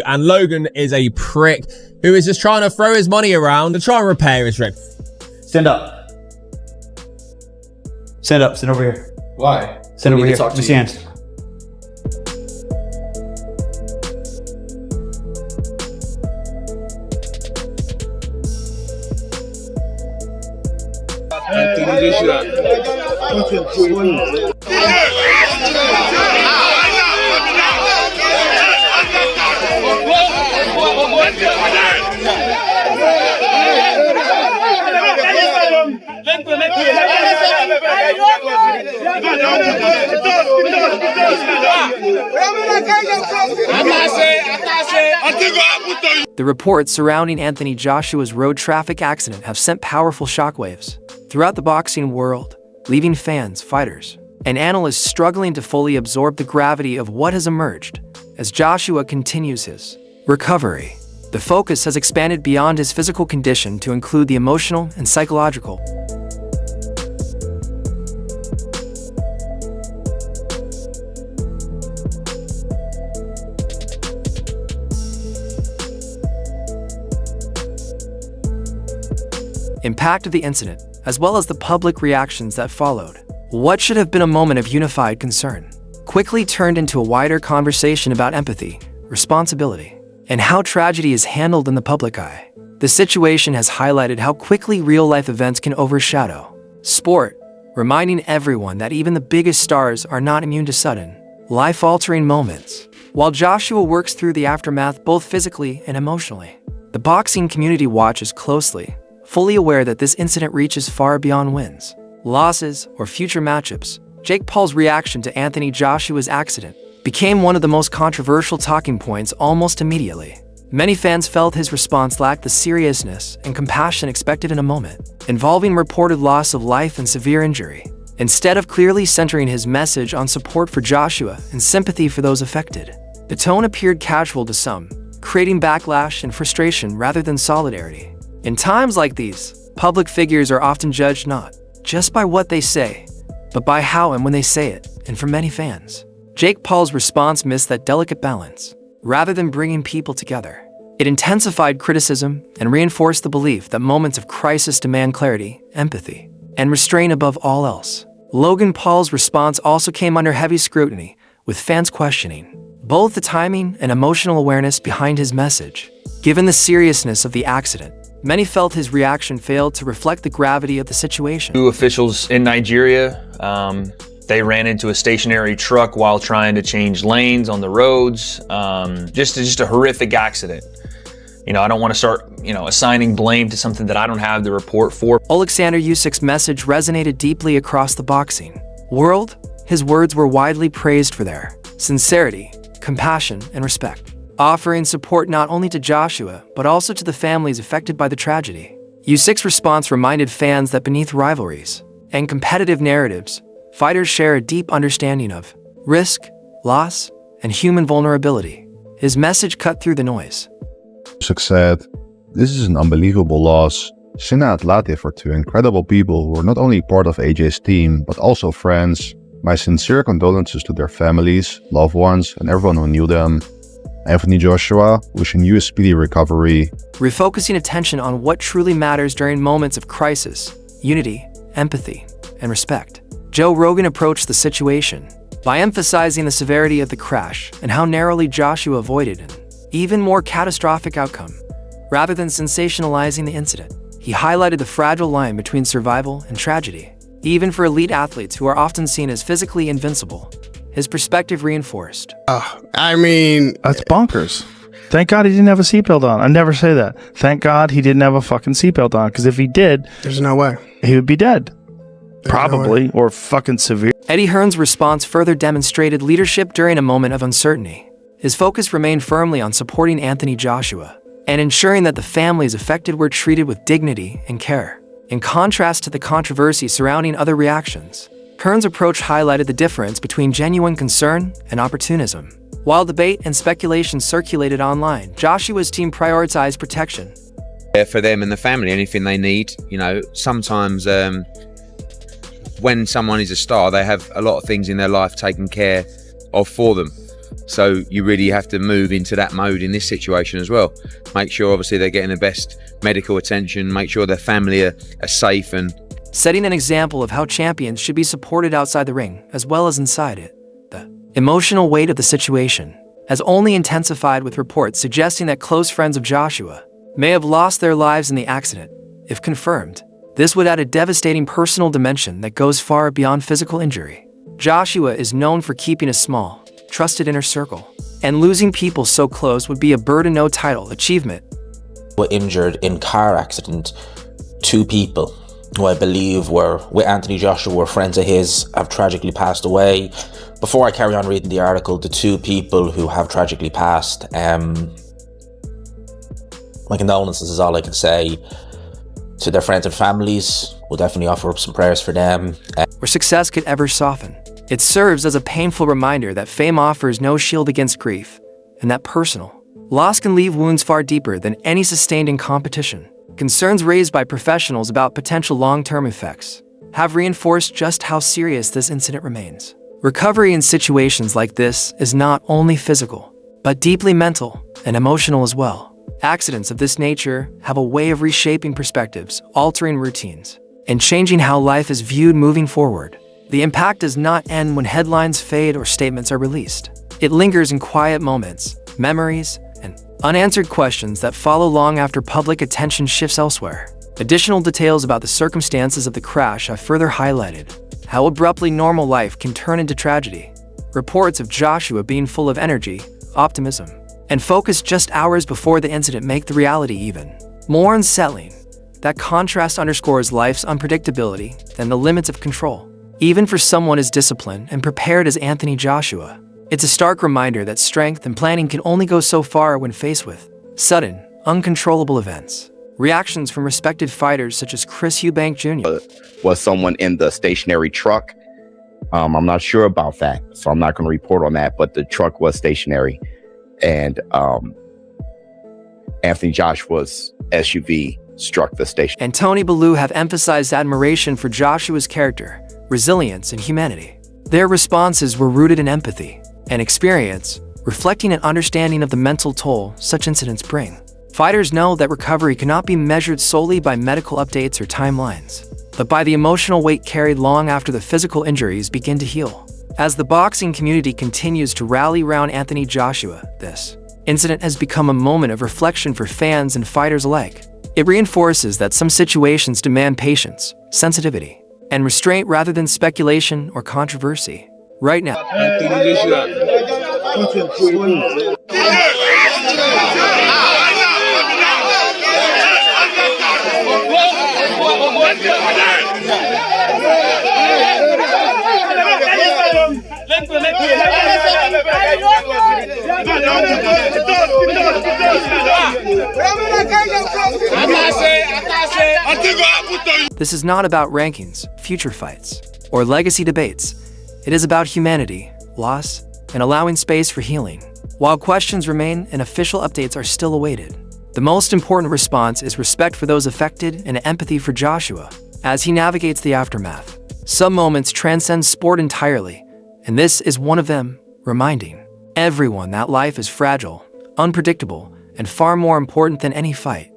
And Logan is a prick who is just trying to throw his money around to try and repair his rig. Stand up. Stand up. Stand over here. Why? Stand over here. Let me see hands. The reports surrounding Anthony Joshua's road traffic accident have sent powerful shockwaves throughout the boxing world, leaving fans, fighters, and analysts struggling to fully absorb the gravity of what has emerged as Joshua continues his recovery. The focus has expanded beyond his physical condition to include the emotional and psychological. Impact of the incident, as well as the public reactions that followed. What should have been a moment of unified concern quickly turned into a wider conversation about empathy, responsibility, and how tragedy is handled in the public eye. The situation has highlighted how quickly real-life events can overshadow sport, reminding everyone that even the biggest stars are not immune to sudden, life-altering moments. While Joshua works through the aftermath both physically and emotionally, the boxing community watches closely, fully aware that this incident reaches far beyond wins, losses, or future matchups. Jake Paul's reaction to Anthony Joshua's accident became one of the most controversial talking points almost immediately. Many fans felt his response lacked the seriousness and compassion expected in a moment involving reported loss of life and severe injury. Instead of clearly centering his message on support for Joshua and sympathy for those affected, the tone appeared casual to some, creating backlash and frustration rather than solidarity. In times like these, public figures are often judged not just by what they say, but by how and when they say it, and for many fans, Jake Paul's response missed that delicate balance. Rather than bringing people together, it intensified criticism and reinforced the belief that moments of crisis demand clarity, empathy, and restraint above all else. Logan Paul's response also came under heavy scrutiny, with fans questioning both the timing and emotional awareness behind his message. Given the seriousness of the accident, many felt his reaction failed to reflect the gravity of the situation. Two officials in Nigeria, they ran into a stationary truck while trying to change lanes on the roads. Just a horrific accident. You know, I don't want to start, assigning blame to something that I don't have the report for. Alexander Usyk's message resonated deeply across the boxing world. His words were widely praised for their sincerity, compassion, and respect, offering support not only to Joshua, but also to the families affected by the tragedy. Usyk's response reminded fans that beneath rivalries and competitive narratives, fighters share a deep understanding of risk, loss, and human vulnerability. His message cut through the noise. Usyk said, "This is an unbelievable loss. Sinna and Latif are two incredible people who were not only part of AJ's team, but also friends. My sincere condolences to their families, loved ones, and everyone who knew them. Anthony Joshua, wishing you a speedy recovery." Refocusing attention on what truly matters during moments of crisis, unity, empathy, and respect, Joe Rogan approached the situation by emphasizing the severity of the crash and how narrowly Joshua avoided an even more catastrophic outcome. Rather than sensationalizing the incident, he highlighted the fragile line between survival and tragedy, even for elite athletes who are often seen as physically invincible. His perspective reinforced. That's bonkers. Thank God he didn't have a seatbelt on. I never say that. Thank God he didn't have a fucking seatbelt on, because if he did, There's no way. he would be dead. There's Probably, no way. or fucking severe. Eddie Hearn's response further demonstrated leadership during a moment of uncertainty. His focus remained firmly on supporting Anthony Joshua and ensuring that the families affected were treated with dignity and care. In contrast to the controversy surrounding other reactions, Hearn's approach highlighted the difference between genuine concern and opportunism. While debate and speculation circulated online, Joshua's team prioritized protection. For them and the family, anything they need. Sometimes when someone is a star, they have a lot of things in their life taken care of for them. So you really have to move into that mode in this situation as well. Make sure obviously they're getting the best medical attention, make sure their family are safe, and setting an example of how champions should be supported outside the ring as well as inside it. The emotional weight of the situation has only intensified with reports suggesting that close friends of Joshua may have lost their lives in the accident. If confirmed, this would add a devastating personal dimension that goes far beyond physical injury. Joshua is known for keeping a small, trusted inner circle, and losing people so close would be a burden no title achievement. Were injured in car accident. 2 people who I believe were with Anthony Joshua were friends of his have tragically passed away. Before I carry on reading the article, the 2 people who have tragically passed, my condolences is all I can say to their friends and families. We'll definitely offer up some prayers for them. Where success could ever soften, it serves as a painful reminder that fame offers no shield against grief, and that personal loss can leave wounds far deeper than any sustained in competition. Concerns raised by professionals about potential long-term effects have reinforced just how serious this incident remains. Recovery in situations like this is not only physical, but deeply mental and emotional as well. Accidents of this nature have a way of reshaping perspectives, altering routines, and changing how life is viewed moving forward. The impact does not end when headlines fade or statements are released. It lingers in quiet moments, memories, and unanswered questions that follow long after public attention shifts elsewhere. Additional details about the circumstances of the crash have further highlighted how abruptly normal life can turn into tragedy. Reports of Joshua being full of energy, optimism, and focus just hours before the incident make the reality even more unsettling. That contrast underscores life's unpredictability and the limits of control. Even for someone as disciplined and prepared as Anthony Joshua, it's a stark reminder that strength and planning can only go so far when faced with sudden, uncontrollable events. Reactions from respected fighters such as Chris Eubank Jr. Was someone in the stationary truck? I'm not sure about that, so I'm not going to report on that, but the truck was stationary. And Anthony Joshua's SUV struck the station. And Tony Bellew have emphasized admiration for Joshua's character, resilience, and humanity. Their responses were rooted in empathy and experience, reflecting an understanding of the mental toll such incidents bring. Fighters know that recovery cannot be measured solely by medical updates or timelines, but by the emotional weight carried long after the physical injuries begin to heal. As the boxing community continues to rally around Anthony Joshua, this incident has become a moment of reflection for fans and fighters alike. It reinforces that some situations demand patience, sensitivity, and restraint rather than speculation or controversy. Right now, this is not about rankings, future fights, or legacy debates. It is about humanity, loss, and allowing space for healing. While questions remain and official updates are still awaited, the most important response is respect for those affected and empathy for Joshua as he navigates the aftermath. Some moments transcend sport entirely, and this is one of them, reminding everyone that life is fragile, unpredictable, and far more important than any fight.